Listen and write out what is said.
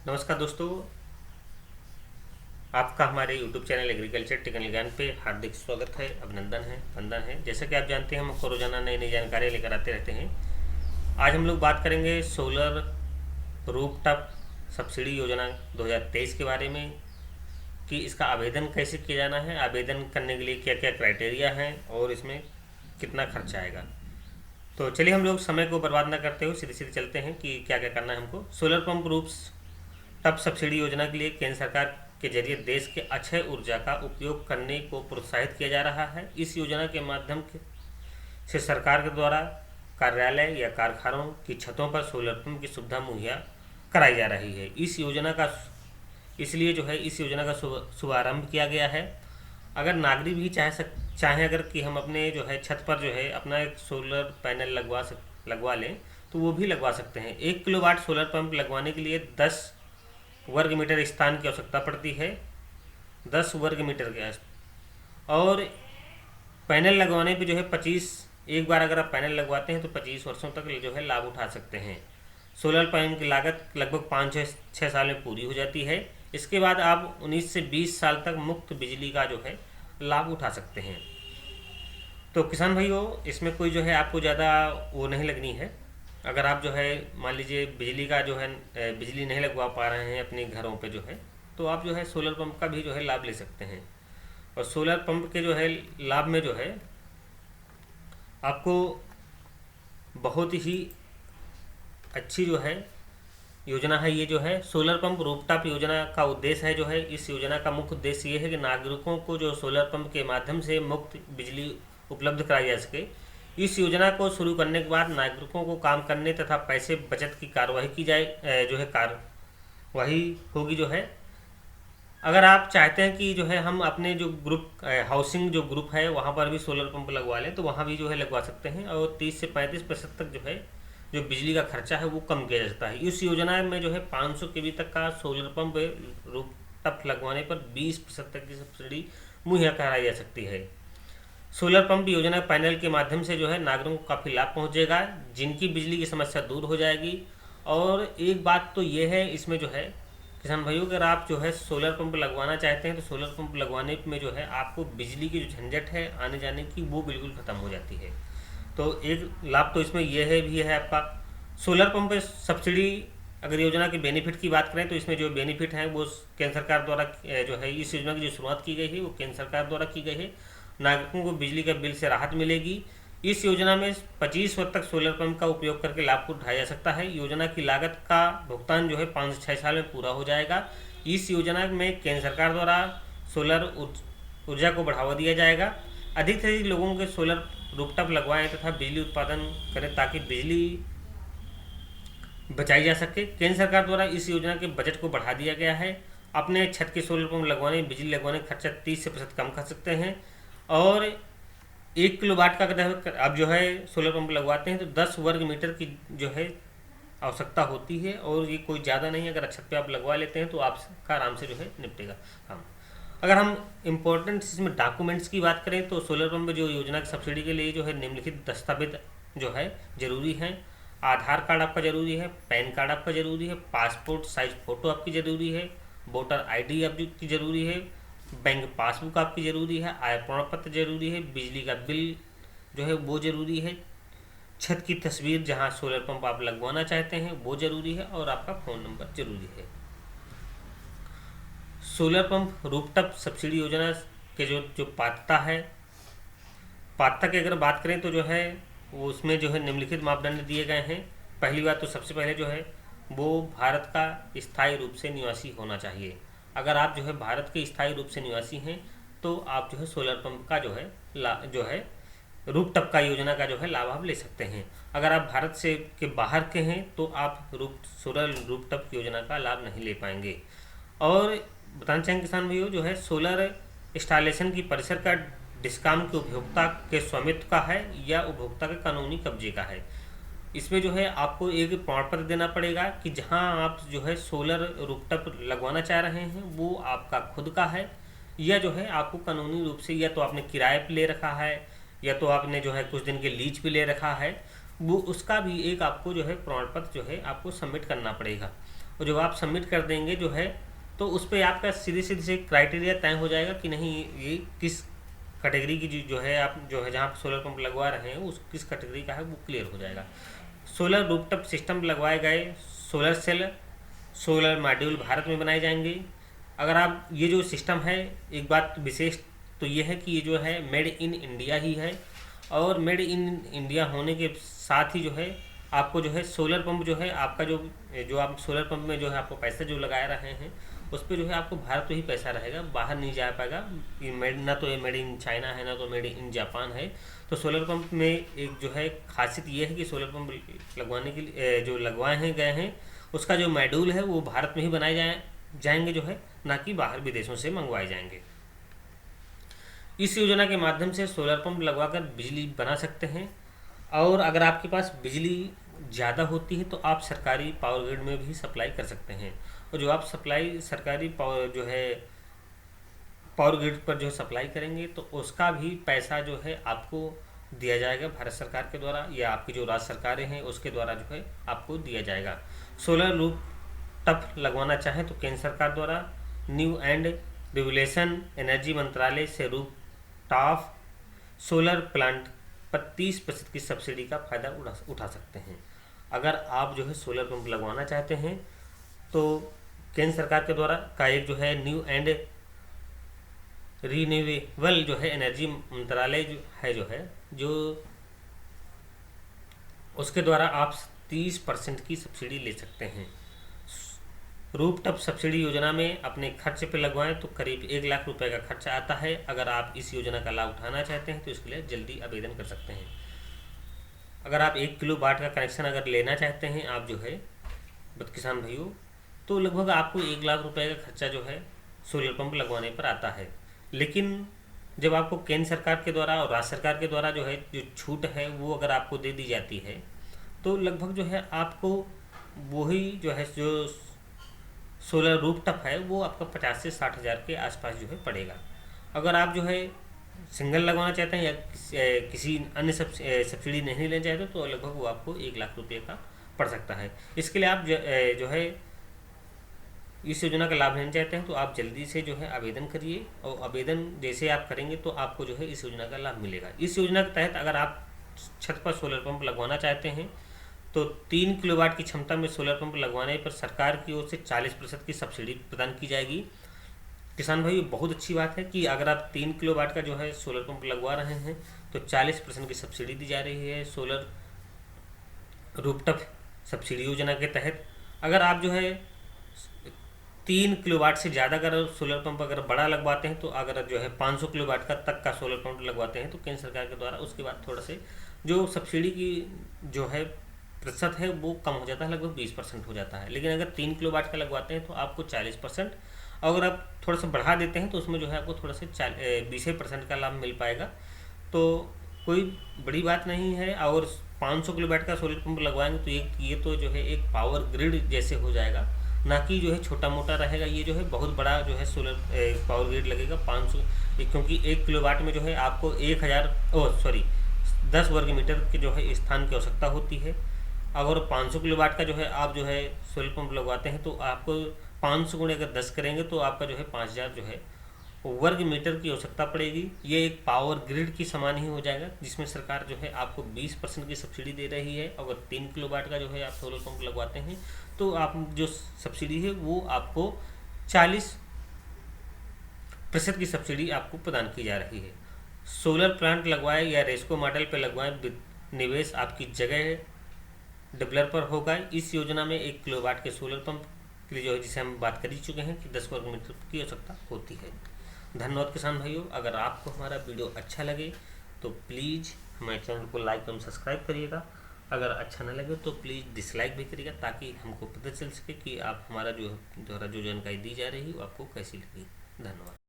नमस्कार दोस्तों, आपका हमारे YouTube चैनल एग्रीकल्चर टेक्निकल ज्ञान पे हार्दिक स्वागत है, अभिनंदन है, वंदन है। जैसा कि आप जानते हैं, हम आपको रोजाना नई नई जानकारी लेकर आते रहते हैं। आज हम लोग बात करेंगे सोलर रूफटॉप सब्सिडी योजना 2023 के बारे में कि इसका आवेदन कैसे किया जाना है, आवेदन करने के लिए क्या क्या क्राइटेरिया हैं और इसमें कितना खर्चा आएगा। तो चलिए हम लोग समय को बर्बाद न करते हुए सीधे सीधे चलते हैं कि क्या क्या करना है हमको। Solar pump roof top subsidy योजना के लिए केंद्र सरकार के जरिए देश के अक्षय ऊर्जा का उपयोग करने को प्रोत्साहित किया जा रहा है। इस योजना के माध्यम से सरकार के द्वारा कार्यालय या कारखानों की छतों पर सोलर पंप की सुविधा मुहैया कराई जा रही है। इस योजना का इस योजना का शुभारंभ किया गया है। अगर नागरिक भी चाहें अगर कि हम अपने छत पर अपना एक सोलर पैनल लगवा लें तो वो भी लगवा सकते हैं। 1 किलोवाट सोलर पंप लगवाने के लिए 10 वर्ग मीटर स्थान की आवश्यकता पड़ती है, 10 वर्ग मीटर के और पैनल लगवाने पे 25 एक बार अगर आप पैनल लगवाते हैं तो 25 वर्षों तक लाभ उठा सकते हैं। सोलर पैनल की लागत लगभग 5-6 साल में पूरी हो जाती है। इसके बाद आप 19 से 20 साल तक मुफ्त बिजली का लाभ उठा सकते हैं। तो किसान भाइयों, इसमें कोई आपको ज़्यादा वो नहीं लगनी है। अगर आप मान लीजिए बिजली का बिजली नहीं लगवा पा रहे हैं अपने घरों पे तो आप सोलर पंप का भी लाभ ले सकते हैं। और सोलर पंप के लाभ में आपको बहुत ही अच्छी योजना है। ये सोलर पंप रूफटॉप योजना का उद्देश्य है इस योजना का मुख्य उद्देश्य ये है कि नागरिकों को सोलर पंप के माध्यम से मुफ्त बिजली उपलब्ध कराई जा सके। इस योजना को शुरू करने के बाद नागरिकों को काम करने तथा पैसे बचत की कार्यवाही की जाए कार्यवाही होगी। अगर आप चाहते हैं कि हम अपने ग्रुप हाउसिंग ग्रुप है वहाँ पर भी सोलर पंप लगवा लें तो वहाँ भी लगवा सकते हैं और 30 से 35% तक जो बिजली का खर्चा है वो कम किया जा सकता है। इस योजना में 500 केवी तक का सोलर पंप रूफटॉप लगवाने पर 20% तक की सब्सिडी मुहैया कराई जा सकती है। सोलर पंप योजना पैनल के माध्यम से नागरिकों को काफ़ी लाभ पहुंचेगा, जिनकी बिजली की समस्या दूर हो जाएगी। और एक बात तो ये है इसमें किसान भाइयों, अगर आप सोलर पंप लगवाना चाहते हैं तो सोलर पंप लगवाने में आपको बिजली की झंझट है आने जाने की वो बिल्कुल ख़त्म हो जाती है। तो एक लाभ तो इसमें यह भी है आपका। सोलर पंप सब्सिडी अगर योजना के बेनिफिट की बात करें तो इसमें जो बेनिफिट हैं वो केंद्र सरकार द्वारा इस योजना की जो शुरुआत की गई है वो केंद्र सरकार द्वारा की गई है। नागरिकों को बिजली का बिल से राहत मिलेगी। इस योजना में 25 वर्ष तक सोलर पंप का उपयोग करके लाभ को उठाया जा सकता है। योजना की लागत का भुगतान 5 से 6 साल में पूरा हो जाएगा। इस योजना में केंद्र सरकार द्वारा सोलर ऊर्जा को बढ़ावा दिया जाएगा। अधिक से अधिक लोगों के सोलर रूफटॉप लगवाएं तथा बिजली उत्पादन करें ताकि बिजली बचाई जा सके। केंद्र सरकार द्वारा इस योजना के बजट को बढ़ा दिया गया है। अपने छत के सोलर पंप लगवाने बिजली लगवाने का खर्चा 30% कम कर सकते हैं। और 1 किलोवाट का अगर आप सोलर पंप लगवाते हैं तो 10 वर्ग मीटर की आवश्यकता होती है और ये कोई ज़्यादा नहीं है। अगर छत पे आप लगवा लेते हैं तो आपका आराम से निपटेगा काम। अगर हम इम्पोर्टेंट इसमें डॉक्यूमेंट्स की बात करें तो सोलर पंप योजना की सब्सिडी के लिए निम्नलिखित दस्तावेज जरूरी हैं। आधार कार्ड आपका ज़रूरी है, पैन कार्ड आपका ज़रूरी है, पासपोर्ट साइज फ़ोटो आपकी ज़रूरी है, वोटर आईडी आपकी ज़रूरी है, बैंक पासबुक आपकी ज़रूरी है, आय प्रमाण पत्र जरूरी है, बिजली का बिल वो ज़रूरी है, छत की तस्वीर जहां सोलर पंप आप लगवाना चाहते हैं वो ज़रूरी है और आपका फ़ोन नंबर ज़रूरी है। सोलर पंप रूफटॉप सब्सिडी योजना के जो पात्रता की अगर बात करें तो वो उसमें निम्नलिखित मापदंड दिए गए हैं। पहली बात तो सबसे पहले वो भारत का स्थायी रूप से निवासी होना चाहिए। अगर आप भारत के स्थायी रूप से निवासी हैं तो आप सोलर पंप का रूफटॉप का योजना का लाभ आप ले सकते हैं। अगर आप भारत से के बाहर के हैं तो आप सोलर रूफटॉप योजना का लाभ नहीं ले पाएंगे। और बताना चाहेंगे किसान भैया सोलर इंस्टॉलेशन की परिसर का डिस्कॉम के उपभोक्ता के स्वामित्व का है या उपभोक्ता के कानूनी कब्जे का है। इसमें आपको एक प्रमाण पत्र देना पड़ेगा कि जहां आप सोलर रूफटॉप लगवाना चाह रहे हैं वो आपका खुद का है या आपको कानूनी रूप से या तो आपने किराए पे ले रखा है या तो आपने कुछ दिन के लीज पे ले रखा है। वो उसका भी एक आपको जो है प्रमाण पत्र जो है आपको सबमिट करना पड़ेगा। और जब आप सबमिट कर देंगे जो है तो उस पर आपका सीधे सीधे से क्राइटेरिया तय हो जाएगा कि नहीं ये किस कैटेगरी की जो है आप जो है जहाँ सोलर पंप लगवा रहे हैं उस किस कैटेगरी का है वो क्लियर हो जाएगा। सोलर रूफटॉप सिस्टम लगवाए गए solar cell solar module Bharat में बनाए जाएंगे। अगर आप ये जो सिस्टम है, एक बात विशेष तो ये है कि ये जो है मेड इन इंडिया ही है, और मेड इन इंडिया होने के साथ ही जो है आपको जो है सोलर पंप जो है आपका जो जो आप सोलर पंप में जो है आपको पैसे जो लगा रहे हैं उस पर जो है आपको भारत में ही पैसा रहेगा, बाहर नहीं जा पाएगा। ये मेड ना तो ये मेड इन चाइना है ना तो मेड इन जापान है। तो सोलर पंप में एक जो है खासियत ये है कि सोलर पंप लगवाने के लिए जो लगवाए हैं गए हैं उसका जो मॉड्यूल है वो भारत में ही बनाए जाएंगे जो है, ना कि बाहर विदेशों से मंगवाए जाएंगे। इस योजना के माध्यम से सोलर पंप लगवाकर बिजली बना सकते हैं, और अगर आपके पास बिजली ज़्यादा होती है तो आप सरकारी पावर ग्रिड में भी सप्लाई कर सकते हैं। और जो आप सप्लाई सरकारी पावर जो है पावर ग्रिड पर जो सप्लाई करेंगे तो उसका भी पैसा जो है आपको दिया जाएगा भारत सरकार के द्वारा, या आपकी जो राज्य सरकारें हैं उसके द्वारा जो है आपको दिया जाएगा। सोलर रूफ टॉप लगवाना चाहें तो केंद्र सरकार द्वारा न्यू एंड रिवोल्यूशन एनर्जी मंत्रालय से रूफ टॉप सोलर प्लांट पर 30% की सब्सिडी का फायदा उठा सकते हैं। अगर आप जो है सोलर पंप लगवाना चाहते हैं तो केंद्र सरकार के द्वारा का एक जो है न्यू एंड रिन्यूएबल जो है एनर्जी मंत्रालय जो उसके द्वारा आप 30% की सब्सिडी ले सकते हैं। रूफटॉप सब्सिडी योजना में अपने खर्च पे लगवाएं तो करीब 1 लाख रुपए का खर्चा आता है। अगर आप इस योजना का लाभ उठाना चाहते हैं तो इसके लिए जल्दी आवेदन कर सकते हैं। अगर आप 1 किलो वाट का कनेक्शन अगर लेना चाहते हैं आप जो है किसान भाइयों, तो लगभग आपको 1 लाख रुपए का खर्चा जो है सोलर पंप लगवाने पर आता है। लेकिन जब आपको केंद्र सरकार के द्वारा और राज्य सरकार के द्वारा जो है जो छूट है वो अगर आपको दे दी जाती है तो लगभग जो है आपको वही जो है जो सोलर रूफटॉप है वो आपका 50 से 60 हज़ार के आसपास जो है पड़ेगा। अगर आप जो है सिंगल लगवाना चाहते हैं या किसी अन्य सब्सिडी नहीं लेना चाहते तो लगभग वो आपको 1 लाख रुपये का पड़ सकता है। इसके लिए आप जो है इस योजना का लाभ लेना चाहते हैं तो आप जल्दी से जो है आवेदन करिए, और आवेदन जैसे आप करेंगे तो आपको जो है इस योजना का लाभ मिलेगा। इस योजना के तहत अगर आप छत पर सोलर पंप लगवाना चाहते हैं तो 3 किलोवाट की क्षमता में सोलर पंप लगवाने पर सरकार की ओर से 40% की सब्सिडी प्रदान की जाएगी। किसान भाई बहुत अच्छी बात है कि अगर आप 3 किलोवाट का जो है सोलर पंप लगवा रहे हैं तो 40% की सब्सिडी दी जा रही है सोलर रूफटॉप सब्सिडी योजना के तहत। अगर आप जो है 3 किलोवाट से ज़्यादा अगर सोलर पंप अगर बड़ा लगवाते हैं तो अगर जो है 500 किलोवाट का तक का सोलर पंप लगवाते हैं तो केंद्र सरकार के द्वारा उसके बाद थोड़ा से जो सब्सिडी की जो है प्रतिशत है वो कम हो जाता है, लगभग 20% हो जाता है। लेकिन अगर 3 किलोवाट का लगवाते हैं तो आपको 40%, अगर आप थोड़ा सा बढ़ा देते हैं तो उसमें जो है आपको थोड़ा से 20% का लाभ मिल पाएगा। तो कोई बड़ी बात नहीं है। और 500 किलोवाट का सोलर पंप लगवाएंगे तो ये तो जो है एक पावर ग्रिड जैसे हो जाएगा, ना कि जो है छोटा मोटा रहेगा। ये जो है बहुत बड़ा जो है सोलर पावर ग्रिड लगेगा 500, क्योंकि 1 किलोवाट में जो है आपको 10 वर्ग मीटर के जो है स्थान की आवश्यकता होती है। अगर 500 किलोवाट का जो है आप जो है सोलर पंप लगवाते हैं तो आपको 500 गुणे अगर 10 करेंगे तो आपका जो है 5000 जो है वर्ग मीटर की आवश्यकता पड़ेगी। ये एक पावर ग्रिड की समान ही हो जाएगा, जिसमें सरकार जो है आपको 20% की सब्सिडी दे रही है। अगर 3 किलोवाट का जो है आप सोलर पंप लगवाते हैं तो आप जो सब्सिडी है वो आपको 40% की सब्सिडी आपको प्रदान की जा रही है। सोलर प्लांट लगवाए या रेस्को मॉडल पर लगवाए, निवेश आपकी जगह डेवलपर होगा। इस योजना में 1 किलोवाट के सोलर पंप के लिए जो है जिसे हम बात कर ही चुके हैं कि 10 वर्ग मीटर की आवश्यकता होती है। धन्यवाद किसान भाइयों। अगर आपको हमारा वीडियो अच्छा लगे तो प्लीज़ हमारे चैनल को लाइक एवं सब्सक्राइब करिएगा। अगर अच्छा न लगे तो प्लीज़ डिसलाइक भी करिएगा, ताकि हमको पता चल सके कि आप हमारा जो जानकारी दी जा रही है वो आपको कैसी लगी। धन्यवाद।